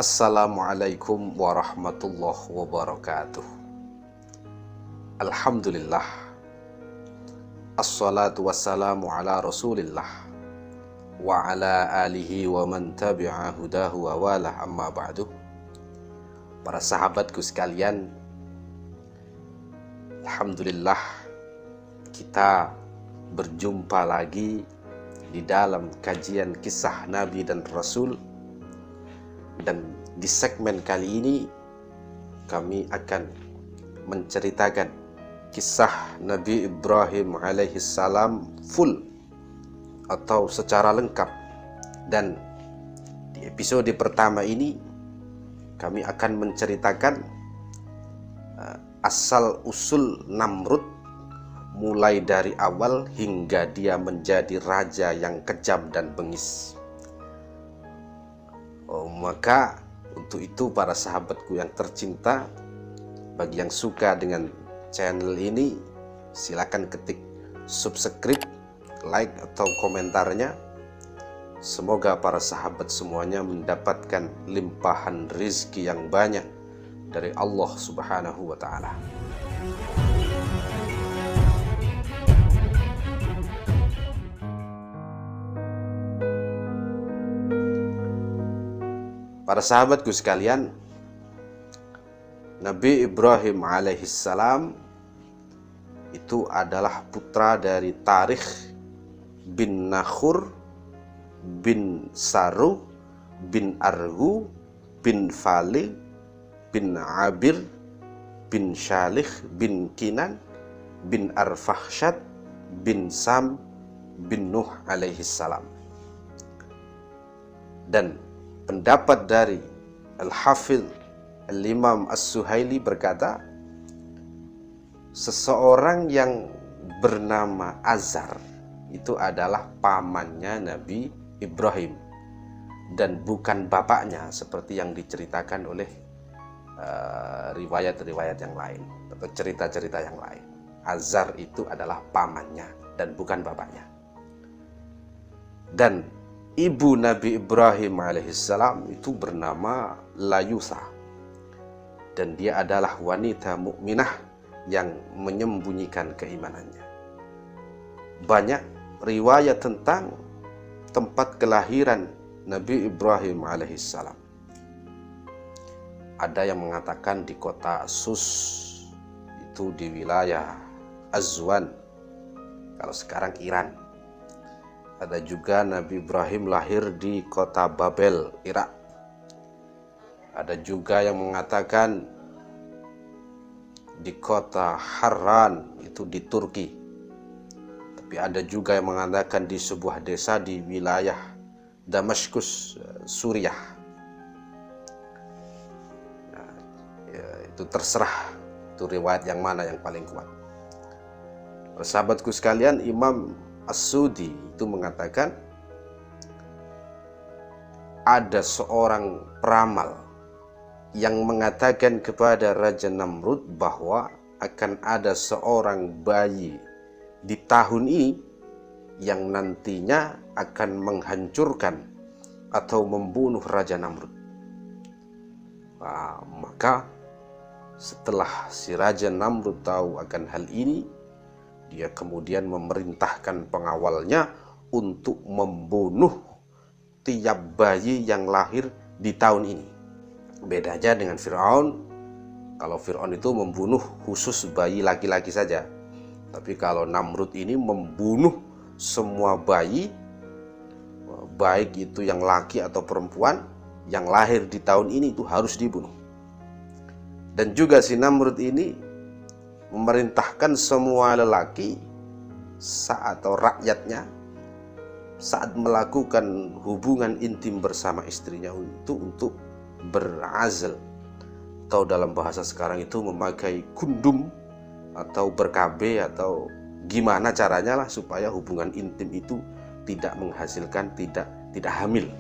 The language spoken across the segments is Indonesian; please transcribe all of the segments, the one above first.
Assalamualaikum warahmatullahi wabarakatuh. Alhamdulillah. Assalatu wassalamu ala rasulillah wa ala alihi wa man tabi'a hudahu wa walah, amma ba'du. Para sahabatku sekalian, alhamdulillah kita berjumpa lagi di dalam kajian kisah Nabi dan Rasul. Dan di segmen kali ini kami akan menceritakan kisah Nabi Ibrahim alaihissalam full atau secara lengkap. Dan di episode pertama ini kami akan menceritakan asal usul Namrud, mulai dari awal hingga dia menjadi raja yang kejam dan bengis. Maka untuk itu para sahabatku yang tercinta, bagi yang suka dengan channel ini, silakan ketik subscribe, like atau komentarnya. Semoga para sahabat semuanya mendapatkan limpahan rezeki yang banyak dari Allah Subhanahu wa Ta'ala. Para sahabatku sekalian, Nabi Ibrahim alaihissalam itu adalah putra dari Tarikh bin Nakhur bin Saru bin Arhu bin Falih bin Abir bin Shalih bin Kinan bin Arfakhshad bin Sam bin Nuh alaihissalam. Dan pendapat dari Al-Hafidh Al-Imam As-Suhaili berkata, seseorang yang bernama Azar itu adalah pamannya Nabi Ibrahim dan bukan bapaknya seperti yang diceritakan oleh riwayat-riwayat yang lain atau cerita-cerita yang lain. Azar itu adalah pamannya dan bukan bapaknya. Dan ibu Nabi Ibrahim alaihissalam itu bernama Layutha, dan dia adalah wanita mukminah yang menyembunyikan keimanannya. Banyak riwayat tentang tempat kelahiran Nabi Ibrahim alaihissalam. Ada yang mengatakan di kota Sus, itu di wilayah Azwan, kalau sekarang Iran. Ada juga Nabi Ibrahim lahir di kota Babel, Irak. Ada juga yang mengatakan di kota Harran, itu di Turki. Tapi ada juga yang mengatakan di sebuah desa di wilayah Damaskus, Suriah. Nah, itu terserah, itu riwayat yang mana yang paling kuat. Sahabatku sekalian, Imam As-Sudi itu mengatakan ada seorang peramal yang mengatakan kepada Raja Namrud bahwa akan ada seorang bayi di tahun ini yang nantinya akan menghancurkan atau membunuh Raja Namrud. Maka setelah si Raja Namrud tahu akan hal ini, dia kemudian memerintahkan pengawalnya untuk membunuh tiap bayi yang lahir di tahun ini. Beda aja dengan Fir'aun. Kalau Fir'aun itu membunuh khusus bayi laki-laki saja. Tapi kalau Namrud ini membunuh semua bayi, baik itu yang laki atau perempuan, yang lahir di tahun ini itu harus dibunuh. Dan juga si Namrud ini memerintahkan semua lelaki atau rakyatnya saat melakukan hubungan intim bersama istrinya itu untuk berazal, atau dalam bahasa sekarang itu memakai kondom atau ber-KB, atau gimana caranya lah supaya hubungan intim itu tidak menghasilkan, tidak hamil.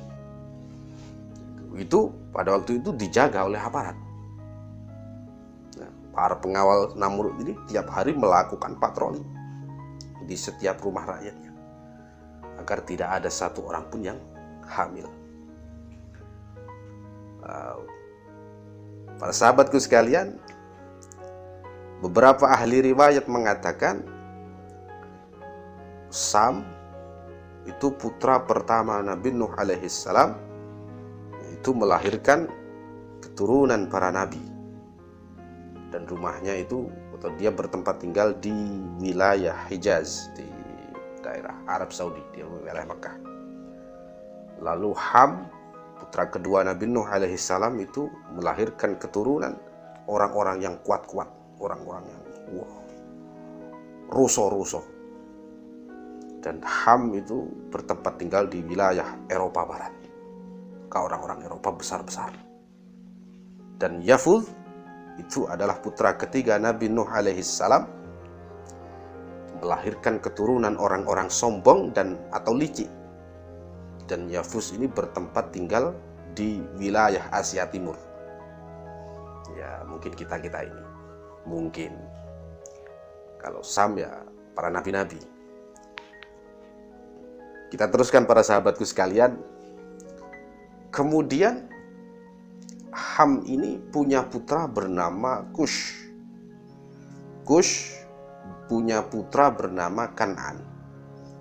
Itu pada waktu itu dijaga oleh aparat. Para pengawal Namrud ini tiap hari melakukan patroli di setiap rumah rakyatnya agar tidak ada satu orang pun yang hamil. Para sahabatku sekalian, beberapa ahli riwayat mengatakan Sam itu putra pertama Nabi Nuh alaihissalam, itu melahirkan keturunan para nabi, dan rumahnya itu atau dia bertempat tinggal di wilayah Hijaz, di daerah Arab Saudi, di wilayah Mekah. Lalu Ham, putra kedua Nabi Nuh alaihissalam, itu melahirkan keturunan orang-orang yang kuat-kuat, orang-orang yang rusuh-rusuh. Dan Ham itu bertempat tinggal di wilayah Eropa Barat, ke orang-orang Eropa besar-besar. Dan Yafuz itu adalah putra ketiga Nabi Nuh alaihissalam, melahirkan keturunan orang-orang sombong dan atau licik. Dan Yafuz ini bertempat tinggal di wilayah Asia Timur. Ya, mungkin kita ini. Mungkin. Kalau Sam ya para nabi-nabi. Kita teruskan para sahabatku sekalian. Kemudian Ham ini punya putra bernama Kush. Kush punya putra bernama Kan'an.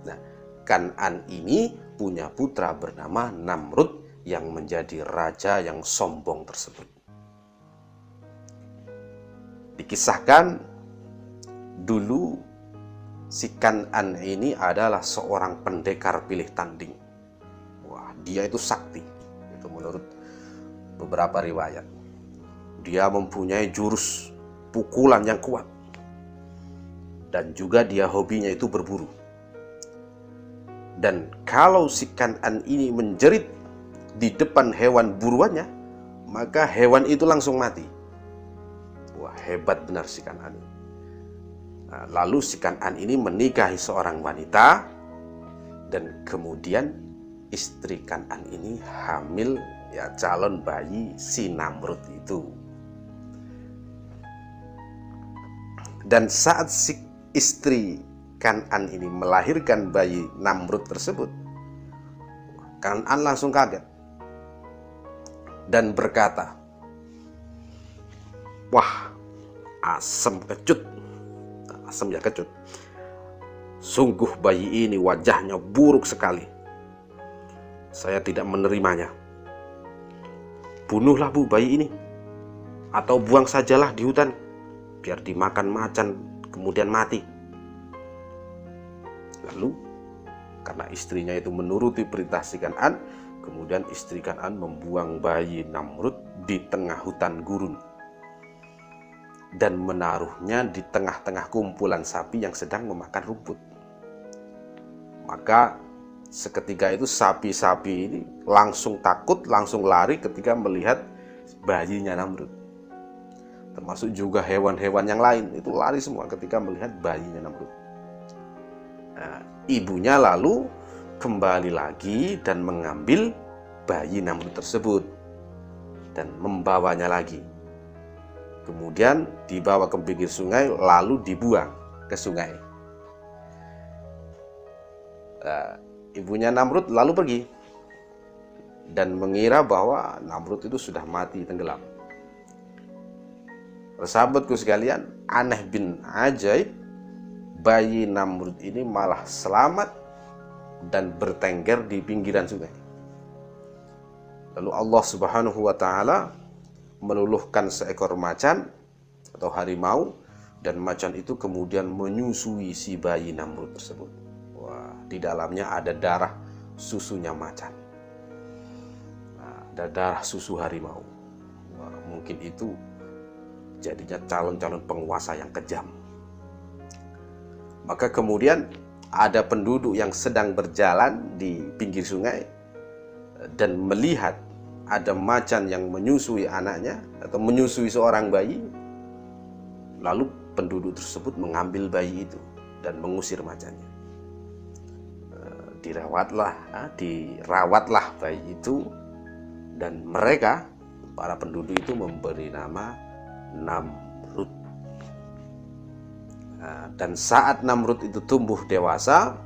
Nah, Kan'an ini punya putra bernama Namrud yang menjadi raja yang sombong tersebut. Dikisahkan dulu si Kan'an ini adalah seorang pendekar pilih tanding. Wah, dia itu sakti. Itu menurut beberapa riwayat. Dia mempunyai jurus pukulan yang kuat. Dan juga dia hobinya itu berburu. Dan kalau si Kan'an ini menjerit di depan hewan buruannya, maka hewan itu langsung mati. Wah, hebat benar si Kan'an ini. Nah, lalu si Kan'an ini menikahi seorang wanita, dan kemudian istri Kan'an ini hamil, ya calon bayi si Namrud itu. Dan saat si istri Kan'an ini melahirkan bayi Namrud tersebut, Kan'an langsung kaget dan berkata, "Wah, asem kecut. Asem ya kecut. Sungguh bayi ini wajahnya buruk sekali. Saya tidak menerimanya. Bunuhlah bu bayi ini, atau buang sajalah di hutan, biar dimakan macan kemudian mati." Lalu karena istrinya itu menuruti perintah si Kan'an, kemudian istri Kan'an membuang bayi Namrud di tengah hutan gurun dan menaruhnya di tengah-tengah kumpulan sapi yang sedang memakan rumput. Maka seketika itu sapi-sapi ini langsung takut, langsung lari ketika melihat bayinya Namrud. Termasuk juga hewan-hewan yang lain, itu lari semua ketika melihat bayinya Namrud. Nah, ibunya lalu kembali lagi dan mengambil bayi Namrud tersebut dan membawanya lagi. Kemudian dibawa ke pinggir sungai, lalu dibuang ke sungai. Ibunya Namrud lalu pergi dan mengira bahwa Namrud itu sudah mati tenggelam. Sahabatku sekalian, aneh bin ajaib, bayi Namrud ini malah selamat dan bertengger di pinggiran sungai. Lalu Allah Subhanahu wa ta'ala meluluhkan seekor macan atau harimau, dan macan itu kemudian menyusui si bayi Namrud tersebut. Wah, di dalamnya ada darah susunya macan. Nah, ada darah susu harimau. Wah, mungkin itu jadinya calon-calon penguasa yang kejam. Maka kemudian ada penduduk yang sedang berjalan di pinggir sungai dan melihat ada macan yang menyusui anaknya atau menyusui seorang bayi. Lalu penduduk tersebut mengambil bayi itu dan mengusir macannya. Dirawatlah bayi itu, dan mereka, para penduduk itu, memberi nama Namrud. Dan saat Namrud itu tumbuh dewasa,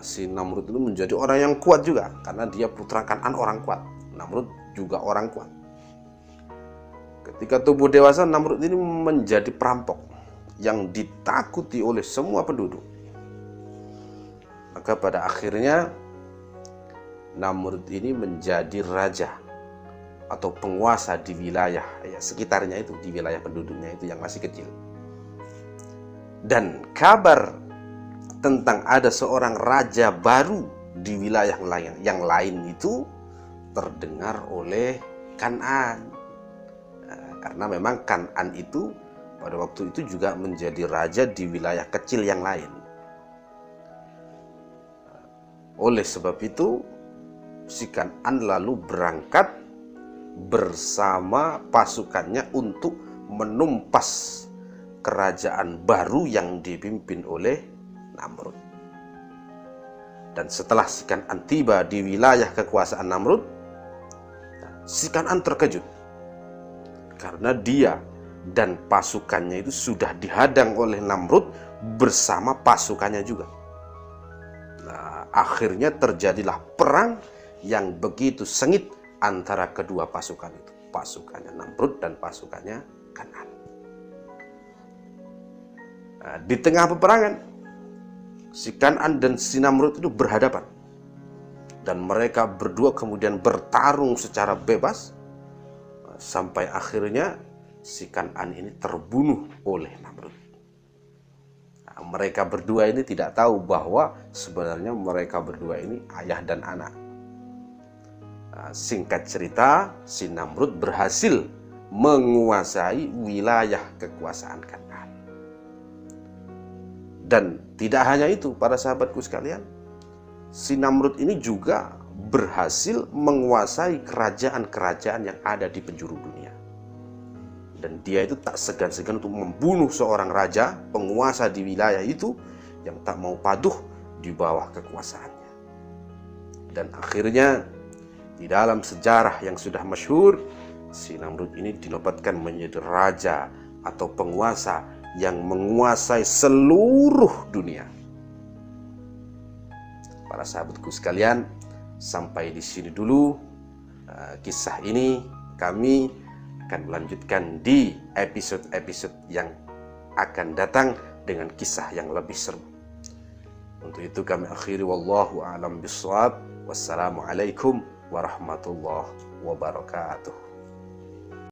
si Namrud itu menjadi orang yang kuat juga, karena dia putra Kan'an, orang kuat. Namrud juga orang kuat. Ketika tumbuh dewasa, Namrud ini menjadi perampok yang ditakuti oleh semua penduduk. Maka pada akhirnya Namrud ini menjadi raja atau penguasa di wilayah sekitarnya itu, di wilayah penduduknya itu yang masih kecil. Dan kabar tentang ada seorang raja baru di wilayah yang lain itu terdengar oleh Kan'an. Karena memang Kan'an itu pada waktu itu juga menjadi raja di wilayah kecil yang lain. Oleh sebab itu, si Kan'an lalu berangkat bersama pasukannya untuk menumpas kerajaan baru yang dipimpin oleh Namrud. Dan setelah si Kan'an tiba di wilayah kekuasaan Namrud, si Kan'an terkejut karena dia dan pasukannya itu sudah dihadang oleh Namrud bersama pasukannya juga. Nah, akhirnya terjadilah perang yang begitu sengit antara kedua pasukan itu, pasukannya Namrud dan pasukannya Kan'an. Nah, di tengah peperangan, si Kan'an dan si Namrud itu berhadapan, dan mereka berdua kemudian bertarung secara bebas sampai akhirnya si Kan'an ini terbunuh oleh Namrud. Nah, mereka berdua ini tidak tahu bahwa sebenarnya mereka berdua ini ayah dan anak. Singkat cerita, si Namrud berhasil menguasai wilayah kekuasaan Kan'an. Dan tidak hanya itu, para sahabatku sekalian, si Namrud ini juga berhasil menguasai kerajaan-kerajaan yang ada di penjuru dunia. Dan dia itu tak segan-segan untuk membunuh seorang raja, penguasa di wilayah itu yang tak mau patuh di bawah kekuasaannya. Dan akhirnya di dalam sejarah yang sudah masyhur, si Namrud ini dinobatkan menjadi raja atau penguasa yang menguasai seluruh dunia. Para sahabatku sekalian, sampai di sini dulu kisah ini. Kami akan melanjutkan di episode-episode yang akan datang dengan kisah yang lebih seru. Untuk itu kami akhiri, wallahu a'lam bishawab. Wassalamualaikum warahmatullahi wabarakatuh.